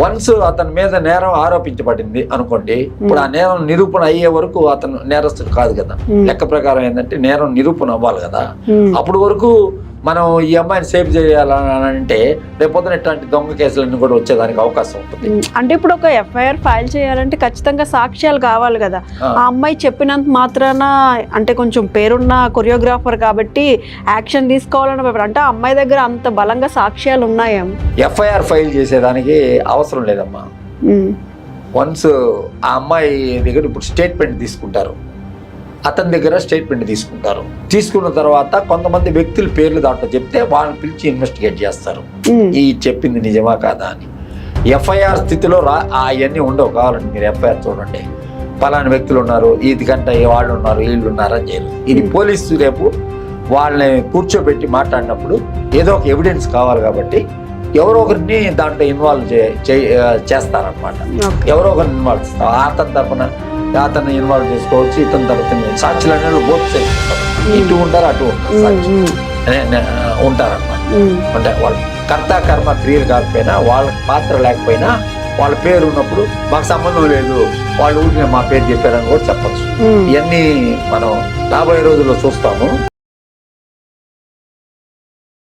Once అతని మీద నేరం ఆరోపించబడింది అనుకోండి, ఇప్పుడు ఆ నేరం నిరూపణ అయ్యే వరకు అతను నేరస్తుడు కాదు కదా. లెక్క ప్రకారం ఏంటంటే నేరం నిరూపణ అవ్వాలి కదా. అప్పుడు వరకు మనం ఈ అమ్మాయిని సేవ్ చేయాలని అంటే రేపొద్దున ఇట్లాంటి దొంగ కేసులన్నీ కూడా వచ్చేదానికి అవకాశం ఉంటుంది. అంటే ఇప్పుడు ఒక ఎఫ్ఐఆర్ ఫైల్ చేయాలంటే ఖచ్చితంగా సాక్ష్యాలు కావాలి కదా. ఆ అమ్మాయి చెప్పినంత మాత్రాన అంటే కొంచెం పేరున్న కొరియోగ్రాఫర్ కాబట్టి యాక్షన్ తీసుకోవాలని అంటే ఆ అమ్మాయి దగ్గర అంత బలంగా సాక్ష్యాలు ఉన్నాయేమో. ఎఫ్ఐఆర్ ఫైల్ చేసేదానికి అవసరం లేదమ్మా. వన్స్ ఆ అమ్మాయి దగ్గర ఇప్పుడు స్టేట్మెంట్ తీసుకుంటారు, అతని దగ్గర స్టేట్మెంట్ తీసుకుంటారు. తీసుకున్న తర్వాత కొంతమంది వ్యక్తుల పేర్లు దాంట్లో చెప్తే వాళ్ళని పిలిచి ఇన్వెస్టిగేట్ చేస్తారు, ఈ చెప్పింది నిజమా కాదా అని. ఎఫ్ఐఆర్ స్థితిలో అవన్నీ ఉండవు. కావాలండి మీరు ఎఫ్ఐఆర్ చూడండి, పలానా వ్యక్తులు ఉన్నారు, ఇదికంటే వాళ్ళు ఉన్నారు, వీళ్ళు ఉన్నారు అని చేయరు. ఇది పోలీసు రేపు వాళ్ళని కూర్చోబెట్టి మాట్లాడినప్పుడు ఏదో ఒక ఎవిడెన్స్ కావాలి కాబట్టి ఎవరో ఒకరిని దాంట్లో ఇన్వాల్వ్ చేస్తారనమాట. ఎవరో ఒకరిని ఇన్వాల్వ్ చేస్తారు. అతని తరఫున అతన్ని ఇన్వాల్వ్ చేసుకోవచ్చు, ఇతని తరఫున సాక్షులు అనేవి బోత్ సైడ్స్ ఇటు ఉంటారు అటు ఉంటారన్నమాట. అంటే వాళ్ళు కర్త కర్మ క్రియలు కాకపోయినా, వాళ్ళ పాత్ర లేకపోయినా, వాళ్ళ పేరు ఉన్నప్పుడు మాకు సంబంధం లేదు, వాళ్ళు ఊరికి మా పేరు చెప్పారని కూడా చెప్పచ్చు. ఇవన్నీ మనం రాబోయే రోజుల్లో చూస్తాము.